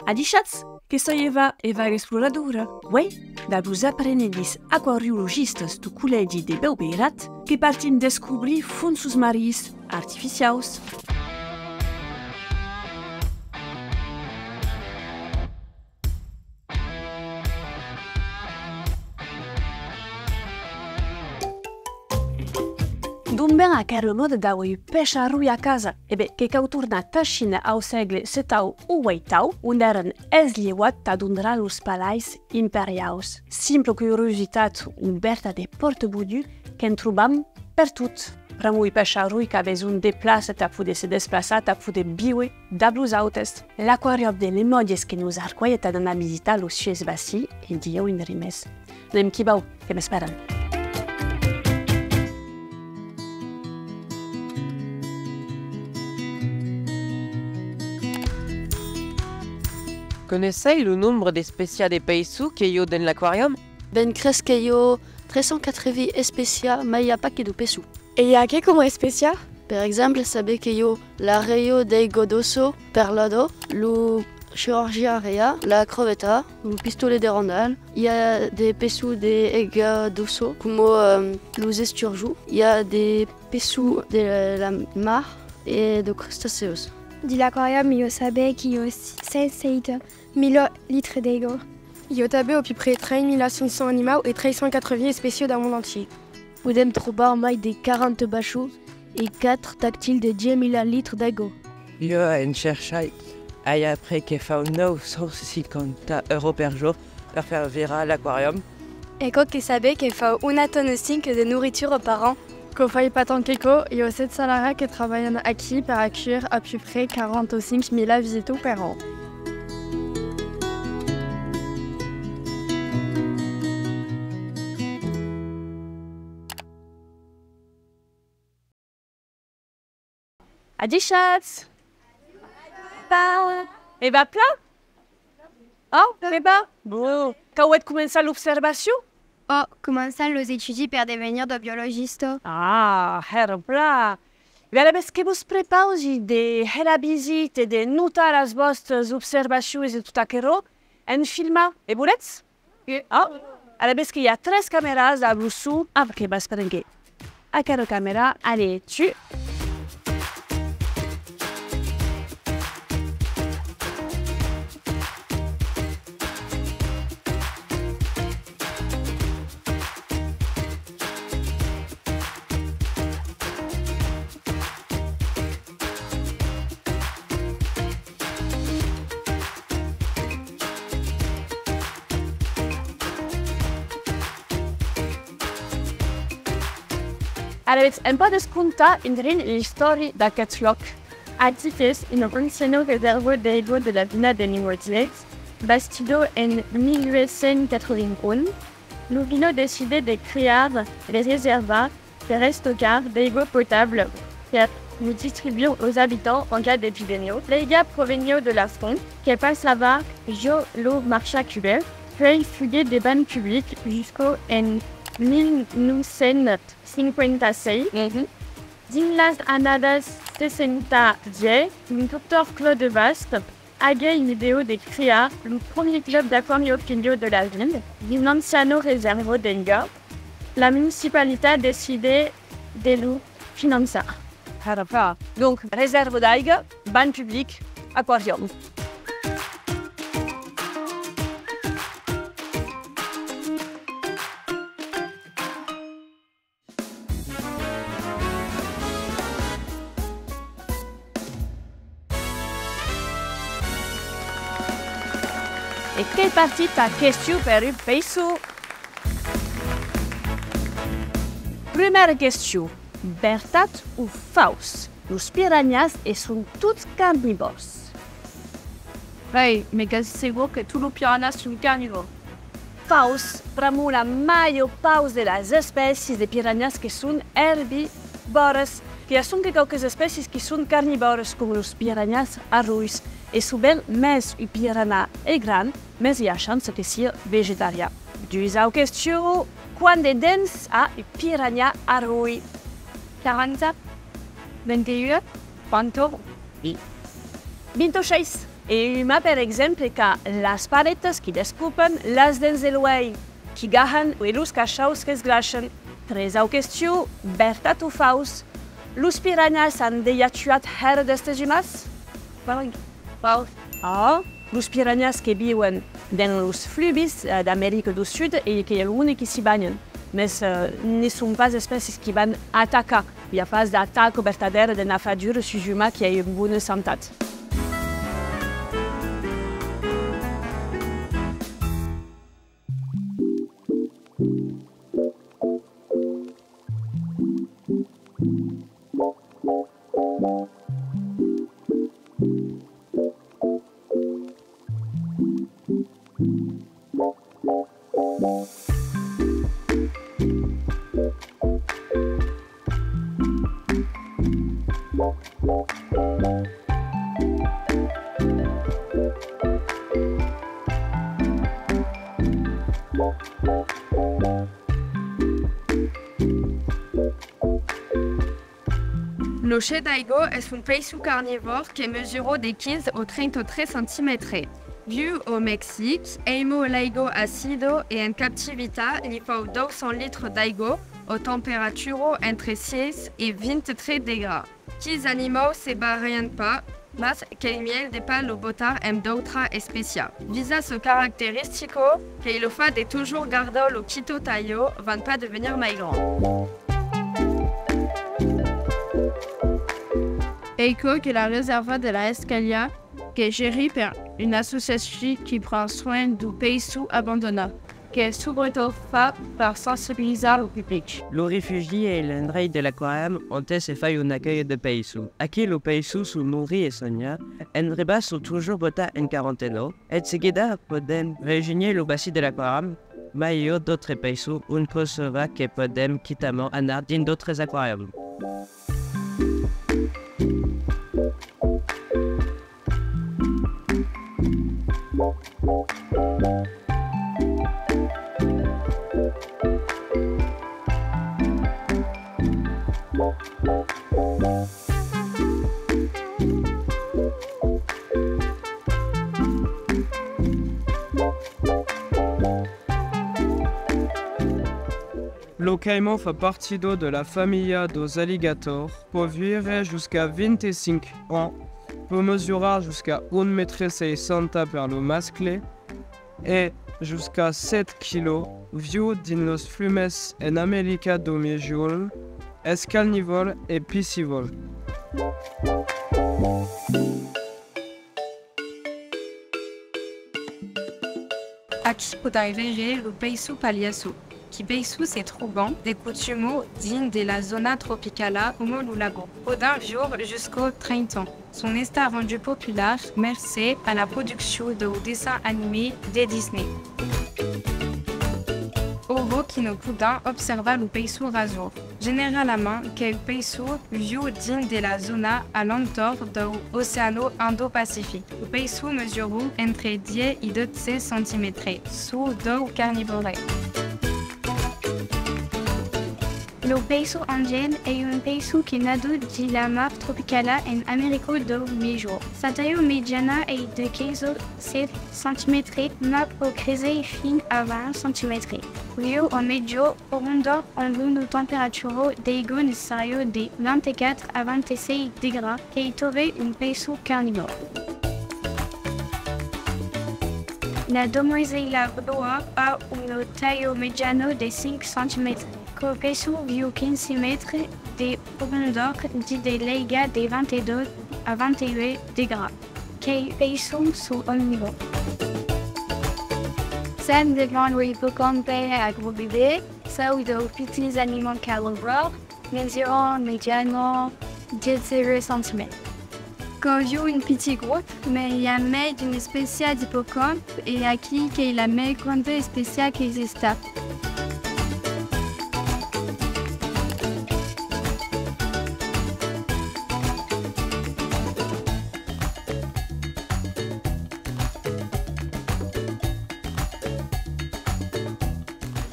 Adichats, que soy Eva exploradora. Ué, dabus aprenedis aquariologistas do Colegi de Belbeirat que partim descobrir fundos maris artificiais. Dumben a quero modo da ui pesca rui a casa. Ebe, que cauturna tașina au segle setau u weitau, unde eren esliewat tadundra los palais imperiaus. Simplu curiositat umberta de portebudu, qu'en trobam per tot. Ramui pesca rui ca vezun deplaça ta pude se desplaça ta pude biwe dablus autes. L'aquarium de lemodies que nos arcoieta d'ana visita los chies basi e dio in rimes. Nem kibau, que m'esperen. Connaissez le nombre d'espèces de peixos qu'il y a dans l'aquarium? Ben cres que yo 380 espècies mais pas que de peixos. Et il y a que como especia? Par exemple, savez que yo l'arrayo deigo d'osso perlado, le chirurgia rea, la crevetta, le pistolet de rondelle. Il y a des peixos de d'osso comme les esturgeons. Il y a des peixos de la mar et de crustacéos. Di l'aquarium io sabe que io 600 litres d'ego. Io tabe au plus près 3500 animaux et 380 espèces dans le monde entier. Podem trobar mai de 40 baixos et 4 tactiles de 10 000 litres d'ego. Il y a un chercheur et après qui fait 950 € par jour pour faire virer l'aquarium. Eko que sabe que fait 1 tonne 5 de nourriture par an. Qu'on faille pas tant qu'éco, il y a 7 salariés qui travaillent acquis pour accueillir à peu près 45 000 visiteurs par an. Adichats! Eva pla? Oh, Eva? Bon. Quand est commencé l'observation? Oh, commençant les études pour devenir de biologiste. Ah, herbla. Verebes que vos prepausi de la visite et de notar as vostres observacions et tout aquero en filma. E volets? Oh, verebes que hi ha 3 càmeres a Brussou. Ah, que vas prenguer. Aquera càmera, allez, tu. Aveți un po' descontat indrin l'història d'aquest lloc. Artifice, un ancien réservoir d'ego de la vina de Nimrodlet, bastido en 1881, le vino décidé de créer des réservoirs pour stocker d'ego potable pour nous distribuer aux habitants en cas d'épidémie. Les gars provenaient de la fonte, qui passe là-bas, l'eau marcha cubelle, puis fuguait des bancs publics jusqu'en 1956. Din las annadas 60, le docteur Claude Vaste a gagné une vidéo de créer le premier club d'aquariophilie de la ville, l'Anciano Reservo d'Enga. La municipalité a décidé de le financer. Donc, réserve d'aigua, ban public, aquarium. Et quelle partie ta question per il peixo? Première question. Vertat ou fausse? Los piranhas sont tous carnivores. Oui, mais quasi sûr que tous les piranhas sont carnivores. Fausse. Pramo la major part de las espècies de piranhas que sont herbívores. Il y a quelques espèces qui sont carnivores, comme les piranhas arrois. Et souvent, mais le piranha est grand, mais il y a chance que soit végétarien. Deuxième question. Combien de dents a le piranha arrois? 40, 21, 20. 26. E uma, per exemple, que las paletes que desculpen, las dents de l'uell que gahan e los cachaus que esglachen. Tres au question, berta tu faus. Los piranhas han deiatuat her d'estes humas? Paus. Ah, los piranhas que viuen dans los flubis d'América do Sud e que l'unic que s'hi banyen. Mas ne són pas espècies que van atacar. Hi ha pas d'atac verdader de nafadur sus humà qui ha une bonne santat. Le chien d'Aigo est un peixe carnivore qui mesure de 15 au 33 cm. Viu au Mexique, Eimo l'Aigo acido et en captivité, il faut 200 litres d'Aigo aux températures entre 6 et 23 degrés. Ces animaux se barrent pas, mais que miel de pas le botard en d'autres spéciaux. Visa ce caractéristique qu'il le fait de toujours garder le quito taillot avant pas devenir migrant. Eiko, qui est la réserve de la Escalia, qui est gérée par une association qui prend soin du peixe abandonné, qui est surtout fait par sensibiliser le public. Le réfugié et l'endroit de l'aquarium ont fait un accueil de peixe. Aquí le peixe sont nourris et soignés, en riba sont toujours botés en quarantaine, et seguida podem rejoindre le bassin de l'aquarium, mais il y a d'autres peixes, une conserva que podem quitamment anar dans d'autres aquariums. Le caïman fait partie de la famille des alligators, peut vivre jusqu'à 25 ans, peut mesurer jusqu'à 1,60 m pour le mascle et jusqu'à 7 kg, viu dans les flumes en Amérique do Méridional, est carnivore et piscivore. Aqui podem ver o peixe palhaço, que peixe c'est trouvant des coutumes dignes de la zona tropicale comme le lago. Podem vivre jusqu'aux 30 ans. Son état rendu populaire merci à la production de dessins animés de Disney. Ovo qui nous podem observer le peixe razor. Généralement, que peixe vit digne de la zona alentour de l'océan Indo-Pacifique. Le peixe mesure entre 10 et 12 cm, sous dos carnivore. Le peixe indien est un peixe qui nade de la mer tropicale en Amérique do Méridional. Sa taille médiane est de 15 à 7 cm, mais peut créer fin à 20 cm. Rio en médio, rondeur en une température d'ego nécessaire de 24 à 26 degrés, qui est trouvé un peixe carnivore. La demoiselle bleue a une taille médiane de 5 cm. Le peixe vit 15 mètres de profondeur de l'aiga de 22 à 28 degrés, qui peixe sous un niveau. Ça dépend de l'hippocampe à gros bébés, ça ou de petits animaux carnivores, mesurant médianement 10 cm. Quand il y a une petite groupe, mais il y a une espèce d'hippocampe et à qui est la meilleure grande espèce qui existe.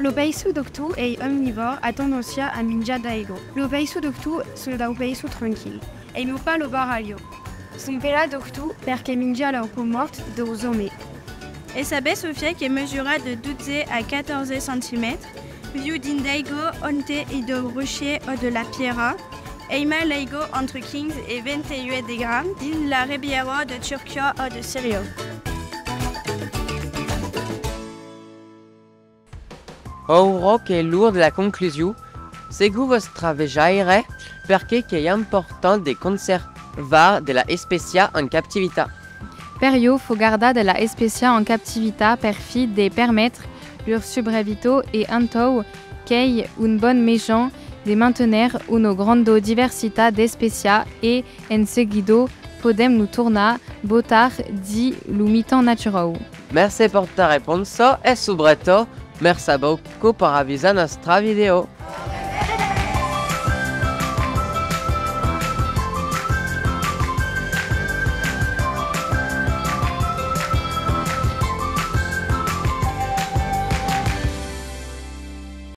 Le peixe doctu est omnivore à tendance à ninja d'aigo. Le peixe doctu c'est un peixe tranquille. Et il n'a pas le baralio. Son pela doctu perché mingia la morte dos hommes. E sabe Sofia che misura de 12 à 14 cm, viu d'indaigo onte e de rocher o de la pierra, eima laigo entre 15 et 28 grammes, din la ribiera de Turquia o de Syria. Ora che lourde la conclusione, segu vostra vejaire perché che è importante conservar de la especia en captività. Perio faut garda de la especia en captività per fi de permettre leur sobrevito e antou qu'ei un bon mejan de maintenir una grande diversità d'especia e en seguido podem nu tornar botar di l'umitan natural. Merci per ta responsa e sobretot merci beaucoup per avisar nostra video.